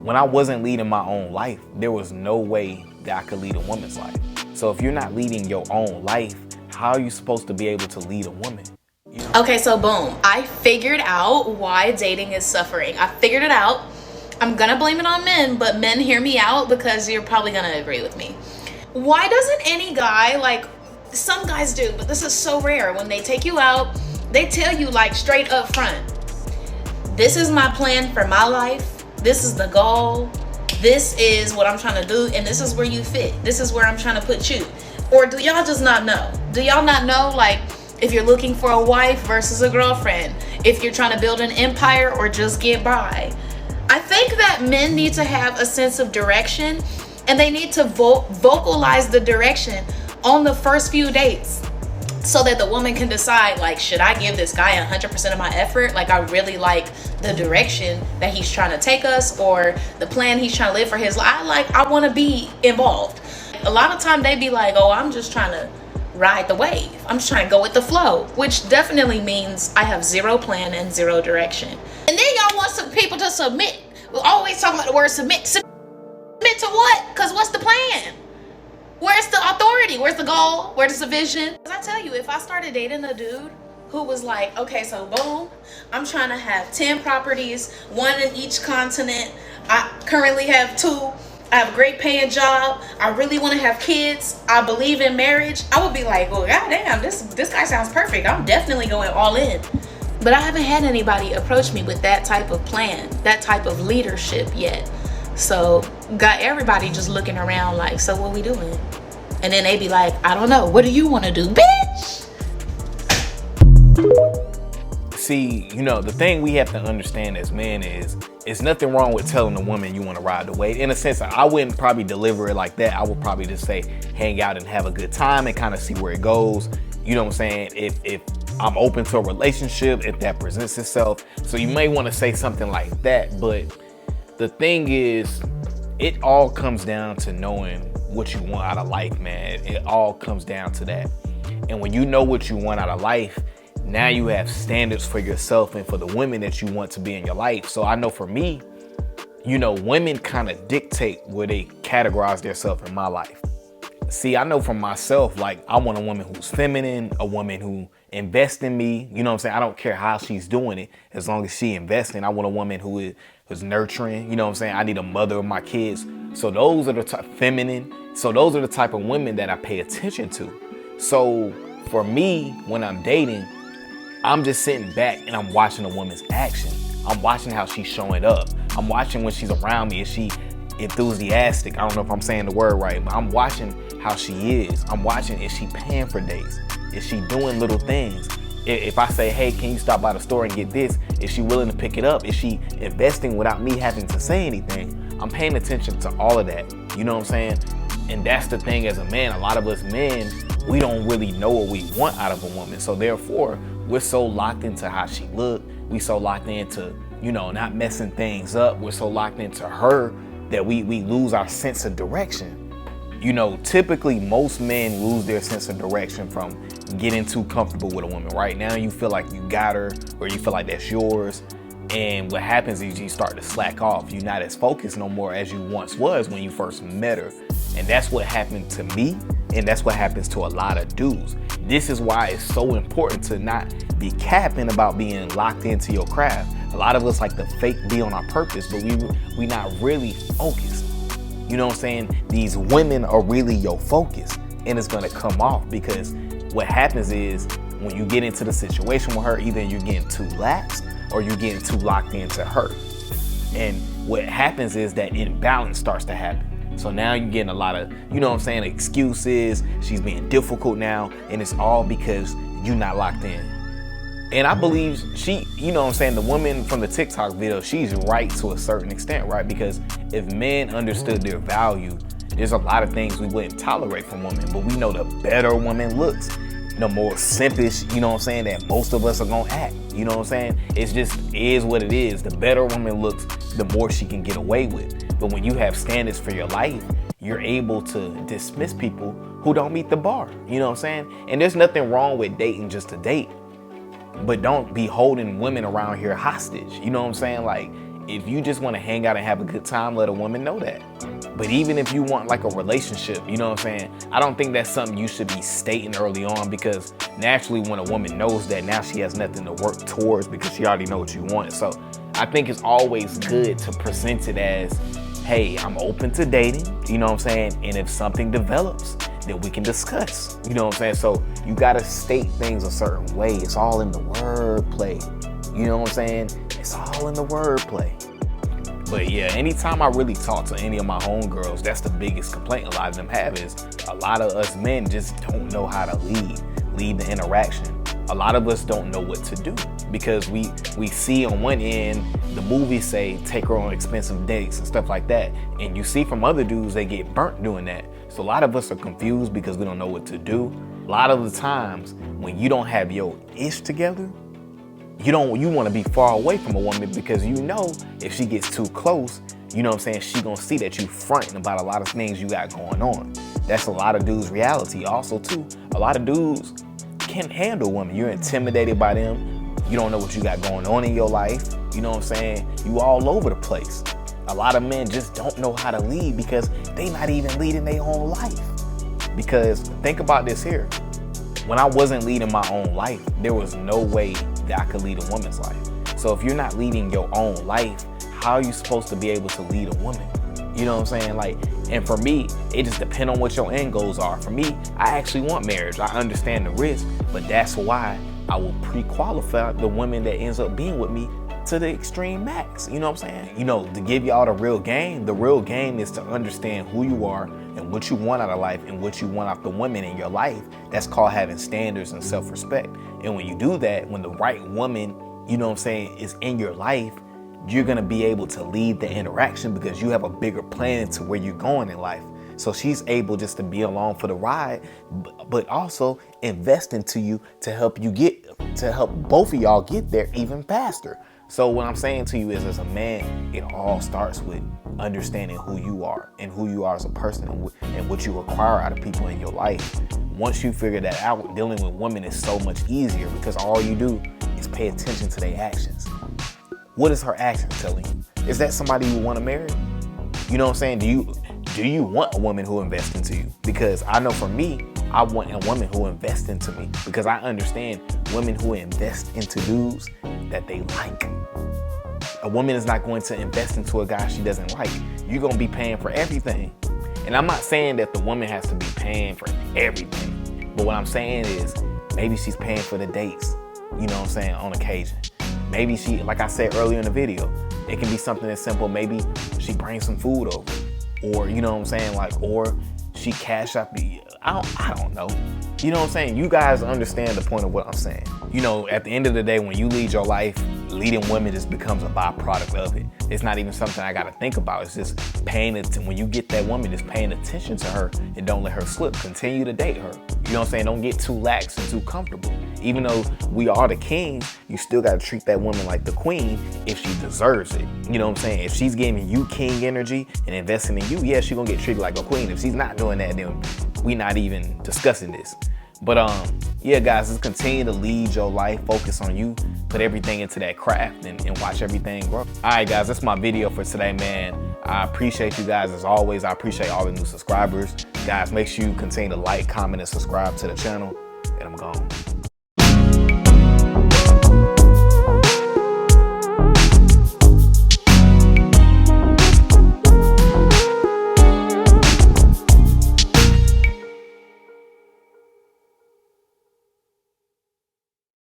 When I wasn't leading my own life, there was no way that I could lead a woman's life. So if you're not leading your own life, how are you supposed to be able to lead a woman? Okay, so boom, I figured out why dating is suffering. I figured it out. I'm gonna blame it on men, but men, hear me out, because you're probably gonna agree with me. Why doesn't any guy, like some guys do, but this is so rare, when they take you out, they tell you like straight up front, this is my plan for my life, this is the goal, this is what I'm trying to do, and this is where you fit, this is where I'm trying to put you? Or do y'all just not know? Do y'all not know, like, if you're looking for a wife versus a girlfriend, if you're trying to build an empire or just get by? I think that men need to have a sense of direction, and they need to vocalize the direction on the first few dates, so that the woman can decide, like, should I give this guy 100% of my effort? Like, I really like the direction that he's trying to take us, or the plan he's trying to live for his life. I want to be involved. A lot of time they be like, oh, I'm just trying to ride the wave. I'm just trying to go with the flow, which definitely means I have zero plan and zero direction. And then y'all want some people to submit. We're always talking about the word submit. Submit to what? Because what's the plan? Where's the authority? Where's the goal? Where's the vision? Because I tell you, if I started dating a dude who was like, okay, so boom, I'm trying to have 10 properties, one in each continent. I currently have 2. I have a great paying job. I really want to have kids. I believe in marriage. I would be like, well, goddamn, this guy sounds perfect. I'm definitely going all in. But I haven't had anybody approach me with that type of plan, that type of leadership yet. So got everybody just looking around like, so what we doing? And then they be like, I don't know. What do you want to do, bitch? See, the thing we have to understand as men is, it's nothing wrong with telling a woman you want to ride the wave. In a sense, I wouldn't probably deliver it like that. I would probably just say, hang out and have a good time and kind of see where it goes. You know what I'm saying? If I'm open to a relationship, if that presents itself. So you may want to say something like that. But the thing is, it all comes down to knowing what you want out of life, man. It all comes down to that. And when you know what you want out of life, now you have standards for yourself and for the women that you want to be in your life. So I know for me, women kind of dictate where they categorize themselves in my life. See, I know for myself, like, I want a woman who's feminine, a woman who invests in me. You know what I'm saying? I don't care how she's doing it, as long as she investing. I want a woman who is nurturing. You know what I'm saying? I need a mother of my kids. So those are the feminine. So those are the type of women that I pay attention to. So for me, when I'm dating, I'm just sitting back and I'm watching a woman's action. I'm watching how she's showing up. I'm watching when she's around me. Is she enthusiastic? I don't know if I'm saying the word right, but I'm watching how she is. I'm watching, is she paying for dates? Is she doing little things? If I say, hey, can you stop by the store and get this? Is she willing to pick it up? Is she investing without me having to say anything? I'm paying attention to all of that. You know what I'm saying? And that's the thing as a man. A lot of us men, we don't really know what we want out of a woman. So therefore, we're so locked into how she look. We so locked into, not messing things up. We're so locked into her that we lose our sense of direction. Typically most men lose their sense of direction from getting too comfortable with a woman. Right now you feel like you got her, or you feel like that's yours. And what happens is you start to slack off. You're not as focused no more as you once was when you first met her. And that's what happened to me. And that's what happens to a lot of dudes. This is why it's so important to not be capping about being locked into your craft. A lot of us like to fake be on our purpose, but we not really focused. You know what I'm saying? These women are really your focus, and it's gonna come off, because what happens is when you get into the situation with her, either you're getting too lax or you're getting too locked into her. And what happens is that imbalance starts to happen. So now you're getting a lot of, excuses. She's being difficult now, and it's all because you're not locked in. And I believe the woman from the TikTok video, she's right to a certain extent, right? Because if men understood their value, there's a lot of things we wouldn't tolerate from women. But we know the better a woman looks, the more simpish, that most of us are gonna act. You know what I'm saying? It's just is what it is. The better a woman looks, the more she can get away with. But when you have standards for your life, you're able to dismiss people who don't meet the bar. You know what I'm saying? And there's nothing wrong with dating just to date. But don't be holding women around here hostage. You know what I'm saying? Like, if you just want to hang out and have a good time, let a woman know that. But even if you want like a relationship, you know what I'm saying? I don't think that's something you should be stating early on, because naturally when a woman knows that, now she has nothing to work towards because she already knows what you want. So I think it's always good to present it as, hey, I'm open to dating, you know what I'm saying? And if something develops, then we can discuss, you know what I'm saying? So you gotta state things a certain way. It's all in the wordplay, you know what I'm saying? It's all in the wordplay. But yeah, anytime I really talk to any of my homegirls, that's the biggest complaint a lot of them have, is a lot of us men just don't know how to lead the interaction. A lot of us don't know what to do, because we see on one end, the movies say take her on expensive dates and stuff like that. And you see from other dudes, they get burnt doing that. So a lot of us are confused because we don't know what to do. A lot of the times when you don't have your ish together, you want to be far away from a woman, because you know if she gets too close, you know what I'm saying, she gonna see that you fronting about a lot of things you got going on. That's a lot of dudes' reality. Also too, a lot of dudes can't handle women. You're intimidated by them. You don't know what you got going on in your life. You know what I'm saying? You all over the place. A lot of men just don't know how to lead because they not even leading their own life. Because think about this here. When I wasn't leading my own life, there was no way that I could lead a woman's life. So if you're not leading your own life, how are you supposed to be able to lead a woman? You know what I'm saying? Like, and for me, it just depends on what your end goals are. For me, I actually want marriage. I understand the risk, but that's why I will pre-qualify the woman that ends up being with me to the extreme max. You know what I'm saying? You know, to give y'all the real game is to understand who you are and what you want out of life and what you want out the women in your life. That's called having standards and self-respect. And when you do that, when the right woman, you know what I'm saying, is in your life, you're gonna be able to lead the interaction because you have a bigger plan to where you're going in life. So she's able just to be along for the ride, but also invest into you to help both of y'all get there even faster. So what I'm saying to you is, as a man, it all starts with understanding who you are and who you are as a person and what you require out of people in your life. Once you figure that out, dealing with women is so much easier because all you do is pay attention to their actions. What is her action telling you? Is that somebody you want to marry? You know what I'm saying? Do you want a woman who invests into you? Because I know for me, I want a woman who invests into me, because I understand women who invest into dudes that they like. A woman is not going to invest into a guy she doesn't like. You're going to be paying for everything. And I'm not saying that the woman has to be paying for everything. But what I'm saying is, maybe she's paying for the dates, you know what I'm saying, on occasion. Maybe she, like I said earlier in the video, it can be something as simple. Maybe she brings some food over, or you know what I'm saying, like, or she cash out the, I don't know. You know what I'm saying? You guys understand the point of what I'm saying. You know, at the end of the day, when you lead your life, leading women just becomes a byproduct of it. It's not even something I gotta think about. It's just paying attention. When you get that woman, just paying attention to her and don't let her slip. Continue to date her. You know what I'm saying? Don't get too lax and too comfortable. Even though we are the king, you still gotta treat that woman like the queen if she deserves it. You know what I'm saying? If she's giving you king energy and investing in you, yeah, she's gonna get treated like a queen. If she's not doing that, then we not even discussing this. But yeah, guys, just continue to lead your life, focus on you, put everything into that craft and watch everything grow. All right, guys, that's my video for today, man. I appreciate you guys as always. I appreciate all the new subscribers. Guys, make sure you continue to like, comment, and subscribe to the channel, and I'm gone.